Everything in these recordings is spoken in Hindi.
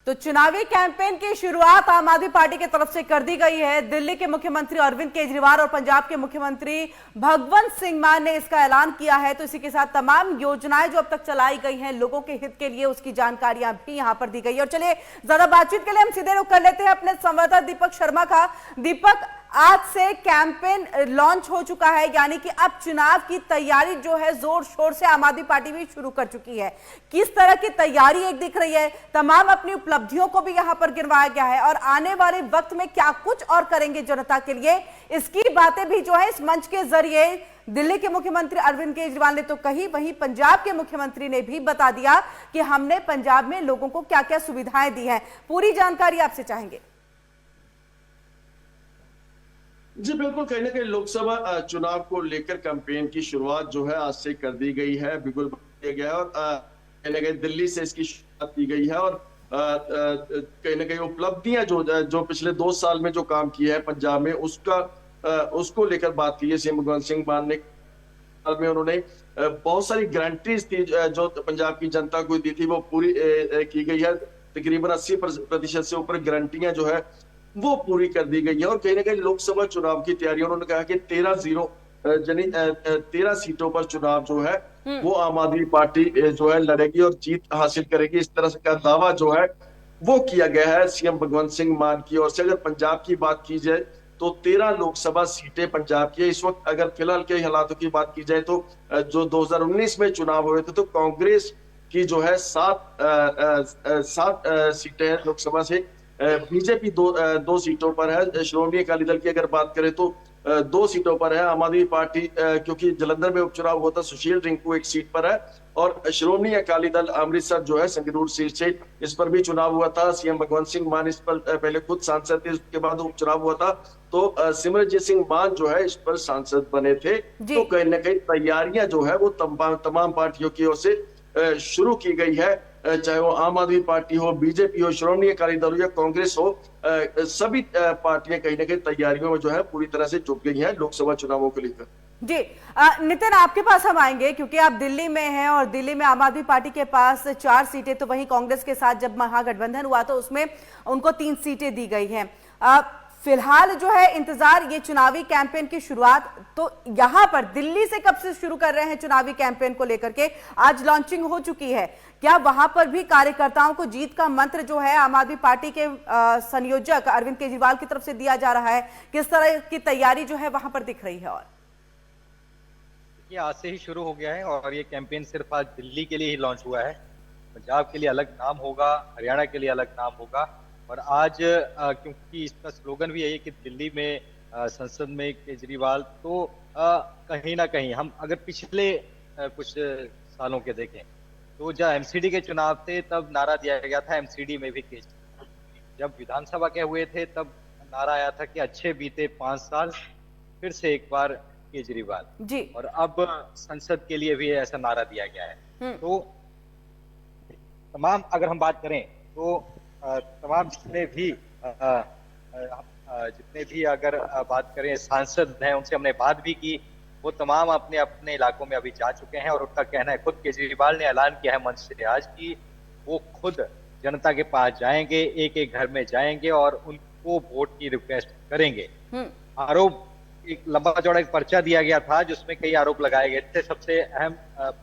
तो चुनावी कैंपेन की शुरुआत आम आदमी पार्टी की तरफ से कर दी गई है। दिल्ली के मुख्यमंत्री अरविंद केजरीवाल और पंजाब के मुख्यमंत्री भगवंत सिंह मान ने इसका ऐलान किया है। तो इसी के साथ तमाम योजनाएं जो अब तक चलाई गई हैं लोगों के हित के लिए, उसकी जानकारियां भी यहां पर दी गई है। और चलिए ज्यादा बातचीत के लिए हम सीधे रुख कर लेते हैं अपने संवाददाता दीपक शर्मा का। दीपक, आज से कैंपेन लॉन्च हो चुका है, यानी कि अब चुनाव की तैयारी जो है जोर शोर से आम आदमी पार्टी भी शुरू कर चुकी है। किस तरह की तैयारी एक दिख रही है? तमाम अपनी उपलब्धियों को भी यहां पर गिनवाया गया है और आने वाले वक्त में क्या कुछ और करेंगे जनता के लिए, इसकी बातें भी जो है इस मंच के जरिए दिल्ली के मुख्यमंत्री अरविंद केजरीवाल ने तो कही, वहीं पंजाब के मुख्यमंत्री ने भी बता दिया कि हमने पंजाब में लोगों को क्या क्या सुविधाएं दी हैं। पूरी जानकारी आपसे चाहेंगे। जी बिल्कुल, कहीं ना कहीं लोकसभा चुनाव को लेकर कैंपेन की शुरुआत जो है आज से कर दी गई है, बिल्कुल किया गया है और कहीं ना कहीं दिल्ली से इसकी शुरुआत की गई है। और कहीं ना कहीं उपलब्धियां जो पिछले 2 साल में जो काम किया है पंजाब में, उसको लेकर बात की है। सीएम भगवंत सिंह मान ने में उन्होंने बहुत सारी गारंटीज थी जो पंजाब की जनता को दी थी, वो पूरी की गई है। तकरीबन 80% से ऊपर गारंटियां जो है वो पूरी कर दी गई है। और कहीं ना कहीं लोकसभा चुनाव की तैयारी, उन्होंने कहा कि 13 सीटों पर चुनाव जो है वो आम आदमी पार्टी जो है लड़ेगी और जीत हासिल करेगी, इस तरह से का दावा जो है वो किया गया है सीएम भगवंत सिंह मान की ओर से। अगर पंजाब की बात की जाए तो 13 लोकसभा सीटें पंजाब की है इस वक्त। अगर फिलहाल के हालातों की बात की जाए तो जो 2019 में चुनाव हुए थे तो कांग्रेस की जो है 7 सीटें हैं लोकसभा से, बीजेपी दो सीटों पर है। श्रोमणी अकाली दल की अगर बात करें तो 2 सीटों पर है। आम आदमी पार्टी क्योंकि जलंधर में उपचुनाव हुआ था, सुशील रिंकू एक सीट पर है और श्रोमणी अकाली दल अमृतसर जो है संगरूर सीट से, इस पर भी चुनाव हुआ था। सीएम भगवंत सिंह मान इस पर पहले खुद सांसद थे, उसके बाद उपचुनाव हुआ था तो सिमरनजीत सिंह मान जो है इस पर सांसद बने थे। तो कहीं ना कहीं तैयारियां जो है वो तमाम पार्टियों की ओर से शुरू की गई है, चाहे वो आम आदमी पार्टी हो, बीजेपी हो, श्रोमणी अकाली दल हो या कांग्रेस हो। सभी पार्टियां कहीं ना कहीं तैयारियों में जो है पूरी तरह से जुट गई हैं लोकसभा चुनावों को लेकर। जी नितिन, आपके पास हम आएंगे क्योंकि आप दिल्ली में हैं और दिल्ली में आम आदमी पार्टी के पास 4 सीटें, तो वहीं कांग्रेस के साथ जब महागठबंधन हुआ तो उसमें उनको 3 सीटें दी गई हैं। फिलहाल जो है इंतजार ये चुनावी कैंपेन की शुरुआत, तो यहां पर दिल्ली से कब से शुरू कर रहे हैं चुनावी कैंपेन को लेकर के? आज लॉन्चिंग हो चुकी है, क्या वहां पर भी कार्यकर्ताओं को जीत का मंत्र जो है आम आदमी पार्टी के संयोजक अरविंद केजरीवाल की तरफ से दिया जा रहा है? किस तरह की तैयारी जो है वहां पर दिख रही है? और ये आज से ही शुरू हो गया है और ये कैंपेन सिर्फ आज दिल्ली के लिए ही लॉन्च हुआ है। पंजाब के लिए अलग नाम होगा, हरियाणा के लिए अलग नाम होगा। और आज क्योंकि इसका स्लोगन भी यही है कि दिल्ली में संसद में केजरीवाल, तो कहीं ना कहीं हम अगर पिछले कुछ सालों के देखें तो जब एमसीडी के चुनाव थे तब नारा दिया गया था एमसीडी में भी केजरीवाल। जब विधानसभा के हुए थे तब नारा आया था कि अच्छे बीते 5 साल, फिर से एक बार केजरीवाल जी। और अब संसद के लिए भी ऐसा नारा दिया गया है। तो तमाम अगर हम बात करें तो तमाम जितने भी अगर बात करें सांसद हैं, उनसे हमने बात भी की। वो तमाम अपने अपने इलाकों में अभी जा चुके हैं और उनका कहना है, खुद केजरीवाल ने ऐलान किया है मंच से आज कि वो खुद जनता के पास जाएंगे, एक एक घर में जाएंगे और उनको वोट की रिक्वेस्ट करेंगे। आरोप, एक लंबा चौड़ा एक पर्चा दिया गया था जिसमें कई आरोप लगाए गए थे। सबसे अहम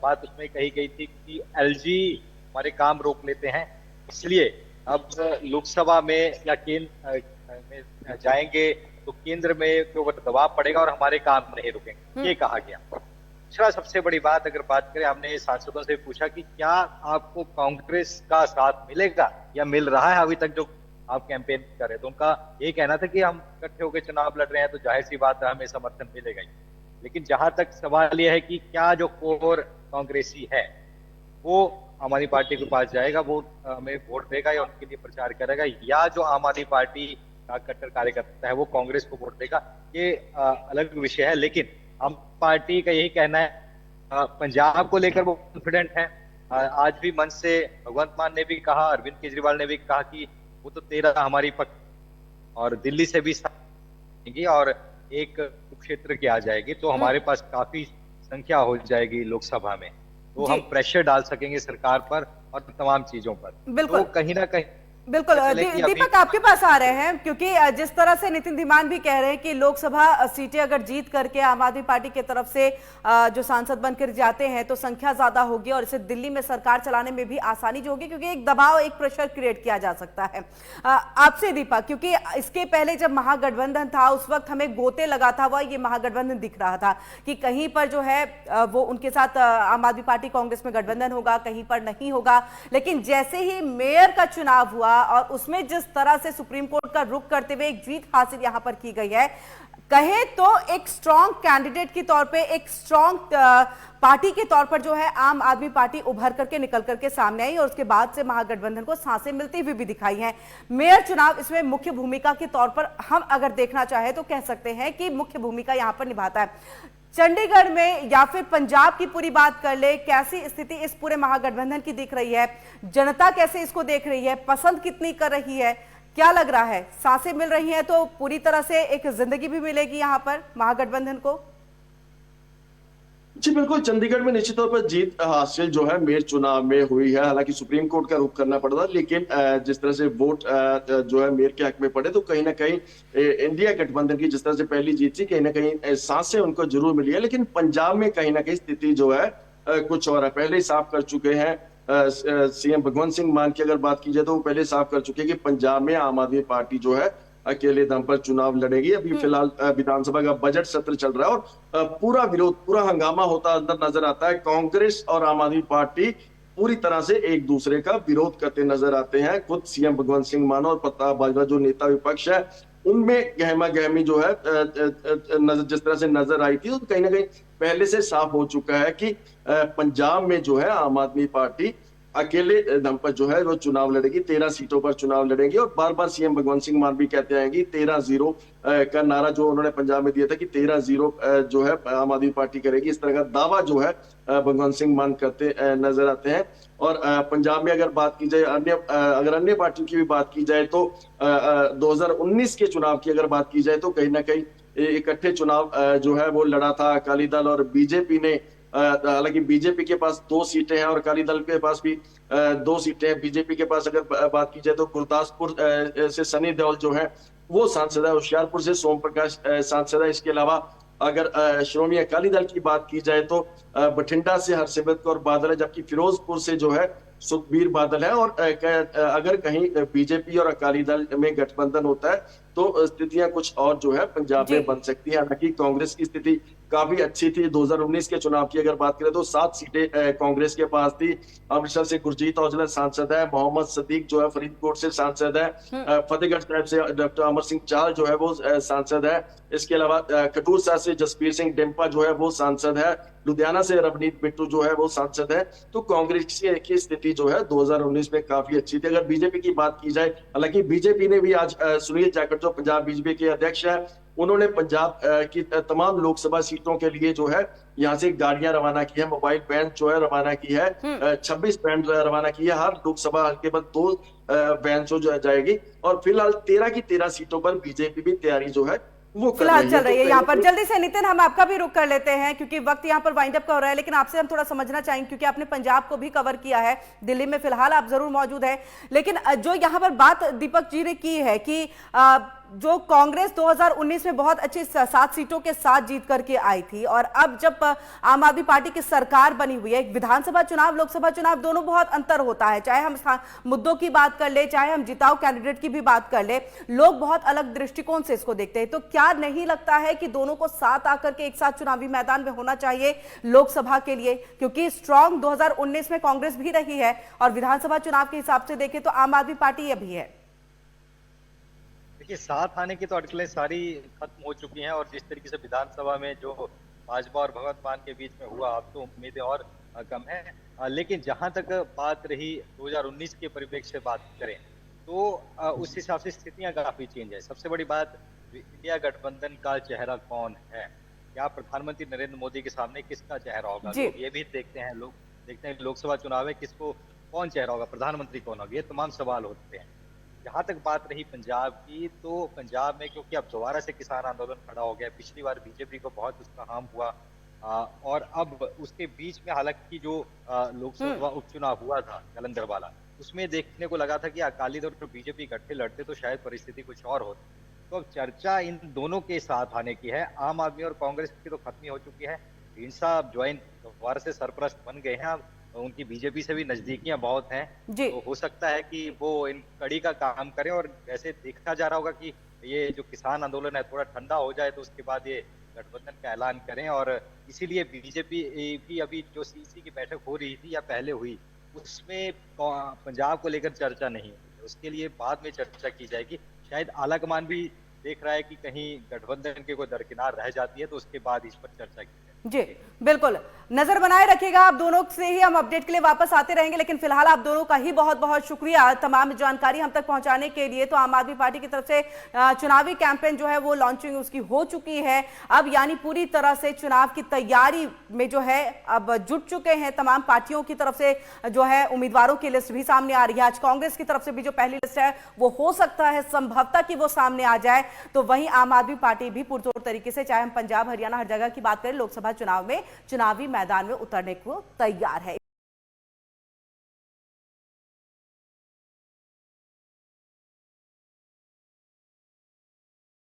बात उसमें कही गई थी कि एलजी हमारे काम रोक लेते हैं, इसलिए अब लोकसभा में या केंद्र में जाएंगे तो केंद्र में के ऊपर दबाव पड़ेगा और हमारे काम नहीं रुकेंगे, ये कहा गया। दूसरा सबसे बड़ी बात अगर बात करें, हमने सांसदों से पूछा कि क्या आपको कांग्रेस का साथ मिलेगा या मिल रहा है अभी तक जो आप कैंपेन कर रहे, तो उनका ये कहना था कि हम इकट्ठे होकर चुनाव लड़ रहे हैं तो जाहिर सी बात है हमें समर्थन मिलेगा ही। लेकिन जहां तक सवाल यह है कि क्या जो कोर कांग्रेसी है वो आम आदमी पार्टी के पास जाएगा, वो हमें वोट देगा या उनके लिए प्रचार करेगा, या जो आम आदमी पार्टी का कट्टर कार्यकर्ता है वो कांग्रेस को वोट देगा, ये अलग विषय है। लेकिन हम पार्टी का यही कहना है, पंजाब को लेकर वो कॉन्फिडेंट है। आज भी मंच से भगवंत मान ने भी कहा, अरविंद केजरीवाल ने भी कहा कि वो तो 13 हमारी पक्ष और दिल्ली से भी और एक क्षेत्र की आ जाएगी तो हमारे पास काफी संख्या हो जाएगी लोकसभा में, तो हम प्रेशर डाल सकेंगे सरकार पर और तमाम चीजों पर। तो कहीं ना कहीं बिल्कुल चले कि अभी दीपक आपके पास आ रहे हैं, क्योंकि जिस तरह से नितिन धीमान भी कह रहे हैं कि लोकसभा सीटें अगर जीत करके आम आदमी पार्टी की तरफ से जो सांसद बनकर जाते हैं तो संख्या ज्यादा होगी और इसे दिल्ली में सरकार चलाने में भी आसानी जो होगी, क्योंकि एक दबाव, एक प्रेशर क्रिएट किया जा सकता है। आपसे दीपक, क्योंकि इसके पहले जब महागठबंधन था उस वक्त हमें गोते लगाता हुआ ये महागठबंधन दिख रहा था कि कहीं पर जो है वो उनके साथ आम आदमी पार्टी कांग्रेस में गठबंधन होगा, कहीं पर नहीं होगा। लेकिन जैसे ही मेयर का चुनाव हुआ और उसमें जिस तरह से सुप्रीम कोर्ट का रुख करते हुए एक जीत हासिल यहां पर की गई है, कहे तो एक स्ट्रांग कैंडिडेट के तौर पे, एक स्ट्रांग पार्टी के तौर पर जो है आम आदमी पार्टी उभर करके निकल करके सामने आई और उसके बाद से महागठबंधन को सांसें मिलती हुई भी दिखाई हैं। मेयर चुनाव इसमें मुख्य भूमिका के तौर पर हम अगर देखना चाहे तो कह सकते हैं कि मुख्य भूमिका यहां पर निभाता है। चंडीगढ़ में या फिर पंजाब की पूरी बात कर ले, कैसी स्थिति इस पूरे महागठबंधन की दिख रही है? जनता कैसे इसको देख रही है? पसंद कितनी कर रही है? क्या लग रहा है? सांसें मिल रही हैं तो पूरी तरह से एक जिंदगी भी मिलेगी यहां पर महागठबंधन को? जी बिल्कुल, चंडीगढ़ में निश्चित तौर पर जीत हासिल जो है मेयर चुनाव में हुई है। हालांकि सुप्रीम कोर्ट का रुख करना पड़ा था, लेकिन जिस तरह से वोट जो है मेयर के हक में पड़े तो कहीं ना कहीं इंडिया गठबंधन की जिस तरह से पहली जीत थी, कहीं ना कहीं सांसें उनको जरूर मिली है। लेकिन पंजाब में कहीं ना कहीं स्थिति जो है कुछ और है। पहले ही साफ कर चुके हैं सीएम भगवंत सिंह मान की अगर बात की जाए तो वो पहले साफ कर चुके हैं कि पंजाब में आम आदमी पार्टी जो है अकेले दम पर चुनाव लड़ेगी। अभी फिलहाल विधानसभा का बजट सत्र चल रहा है और पूरा विरोध, पूरा हंगामा होता अंदर नजर आता है। कांग्रेस और आम आदमी पार्टी पूरी तरह से एक दूसरे का विरोध करते नजर आते हैं। खुद सीएम भगवंत सिंह मान और प्रताप बाजवा जो नेता विपक्ष है, उनमें गहमा गहमी जो है जिस तरह से नजर आई थी, तो कहीं ना कहीं पहले से साफ हो चुका है कि पंजाब में जो है आम आदमी पार्टी अकेले दम पर जो है वो चुनाव लड़ेगी। 13 सीटों पर चुनाव लड़ेगी और बार बार सीएम भगवंत सिंह मान भी कहते हैं कि 13-0 का नारा जो उन्होंने पंजाब में दिया था कि 13-0 जो है आम आदमी पार्टी करेगी, इस तरह का दावा जो है भगवंत सिंह मान करते नजर आते हैं। और पंजाब में अगर बात की जाए अगर अन्य पार्टियों की भी बात की जाए तो 2019 के चुनाव की अगर बात की जाए तो कहीं ना कहीं इकट्ठे चुनाव जो है वो लड़ा था अकाली दल और बीजेपी ने। हालांकि बीजेपी के पास 2 सीटें हैं और अकाली दल के पास भी 2 सीटें हैं। बीजेपी के पास अगर बात की जाए तो गुरदासपुर से सनी देओल जो है वो सांसद है, होशियारपुर से सोम प्रकाश सांसद है। इसके अलावा अगर श्रोमणी अकाली दल की बात की जाए तो बठिंडा से हरसिमरत कौर बादल है, जबकि फिरोजपुर से जो है सुखबीर बादल है। और अगर कहीं बीजेपी और अकाली दल में गठबंधन होता है तो स्थितियां कुछ और जो है पंजाब में बन सकती है। हालांकि कांग्रेस की स्थिति काफी अच्छी थी। 2019 के चुनाव की अगर बात करें तो 7 सीटें कांग्रेस के पास थी। अमृतसर से गुरजीत औजला सांसद है, मोहम्मद सदीक जो है फरीदकोट से सांसद है, फतेहगढ़ साहब से डॉक्टर अमर सिंह चाहल जो है वो सांसद है। इसके अलावा खडूर साहब से जसबीर सिंह डिम्पा जो है वो सांसद है, लुधियाना से रवनीत बिट्टू जो है वो सांसद है। तो कांग्रेस की स्थिति जो है 2019 में काफी अच्छी थी। अगर बीजेपी की बात की जाए, हालांकि बीजेपी ने भी आज सुनील जाखड़ जो पंजाब बीजेपी के अध्यक्ष है, उन्होंने पंजाब की तमाम लोकसभा सीटों के लिए जो है यहाँ से गाड़ियां रवाना की है, मोबाइल वैन जो है रवाना की है, 26 वैन रवाना की है। हर लोकसभा हल्के पर 2 वैन जो जाएगी। और फिलहाल 13 की 13 सीटों पर बीजेपी भी तैयारी जो है वो फिलहाल चल रही है। यहाँ पर जल्दी से नितिन हम आपका भी रुख कर लेते हैं क्योंकि वक्त यहाँ पर वाइंड अप का हो रहा है, लेकिन आपसे हम थोड़ा समझना चाहेंगे क्योंकि आपने पंजाब को भी कवर किया है, दिल्ली में फिलहाल आप जरूर मौजूद है। लेकिन जो यहाँ पर बात दीपक जी ने की है कि जो कांग्रेस 2019 में बहुत अच्छी 7 सीटों के साथ जीत करके आई थी और अब जब आम आदमी पार्टी की सरकार बनी हुई है, विधानसभा चुनाव लोकसभा चुनाव दोनों बहुत अंतर होता है। चाहे हम मुद्दों की बात कर ले, चाहे हम जिताऊ कैंडिडेट की भी बात कर ले, लोग बहुत अलग दृष्टिकोण से इसको देखते हैं। तो क्या नहीं लगता है कि दोनों को साथ आकर के एक साथ चुनावी मैदान में होना चाहिए लोकसभा के लिए, क्योंकि स्ट्रांग 2019 में कांग्रेस भी रही है और विधानसभा चुनाव के हिसाब से देखें तो आम आदमी पार्टी अभी है। देखिए, साथ आने की तो अटकलें सारी खत्म हो चुकी हैं और जिस तरीके से विधानसभा में जो भाजपा और भगवंत मान के बीच में हुआ, अब तो उम्मीदें और कम है। लेकिन जहां तक बात रही 2019 के परिप्रेक्ष्य से बात करें तो उस हिसाब से स्थितियां काफी चेंज है। सबसे बड़ी बात, इंडिया गठबंधन का चेहरा कौन है? क्या प्रधानमंत्री नरेंद्र मोदी के सामने किसका चेहरा होगा? लोग ये भी देखते हैं, लोग देखते हैं लोकसभा चुनाव में किसको कौन चेहरा होगा, प्रधानमंत्री कौन होगा, ये तमाम सवाल होते हैं। जहां तक बात रही पंजाब की, तो पंजाब में क्योंकि अब दोबारा से किसान आंदोलन खड़ा हो गया, पिछली बार बीजेपी को बहुत उसका हार्म हुआ और अब उसके बीच में हालांकि जो लोकसभा उपचुनाव हुआ था जालंधर वाला, उसमें देखने को लगा था कि अकाली दल और बीजेपी इकट्ठे लड़ते तो शायद परिस्थिति कुछ और होती। तो अब चर्चा इन दोनों के साथ आने की है। आम आदमी और कांग्रेस की तो खत्म ही हो चुकी है। ढींडसा ज्वाइन दोबारा से सरपरस्त बन गए हैं। अब उनकी बीजेपी से भी नजदीकियां बहुत हैं, जी तो हो सकता है कि वो इन कड़ी का काम करें। और वैसे देखा जा रहा होगा कि ये जो किसान आंदोलन है थोड़ा ठंडा हो जाए तो उसके बाद ये गठबंधन का ऐलान करें। और इसीलिए बीजेपी भी अभी जो सीसी की बैठक हो रही थी या पहले हुई, उसमें पंजाब को लेकर चर्चा नहीं हुई। उसके लिए बाद में चर्चा की जाएगी। शायद आलाकमान भी देख रहा है कि कहीं गठबंधन के कोई दरकिनार रह जाती है तो उसके बाद इस पर चर्चा की जाए। जी बिल्कुल, नजर बनाए रखिएगा। आप दोनों से ही हम अपडेट के लिए वापस आते रहेंगे, लेकिन फिलहाल आप दोनों का ही बहुत बहुत शुक्रिया तमाम जानकारी हम तक पहुंचाने के लिए। तो आम आदमी पार्टी की तरफ से चुनावी कैंपेन जो है वो लॉन्चिंग उसकी हो चुकी है अब, यानी पूरी तरह से चुनाव की तैयारी में जो है अब जुट चुके हैं। तमाम पार्टियों की तरफ से जो है उम्मीदवारों की लिस्ट भी सामने आ रही है। आज कांग्रेस की तरफ से भी जो पहली लिस्ट है वो हो सकता है संभवतः कि वो सामने आ जाए, तो वहीं आम आदमी पार्टी भी पुरजोर तरीके से, चाहे हम पंजाब हरियाणा हर जगह की बात करें, लोकसभा चुनाव में चुनावी मैदान में उतरने को तैयार है।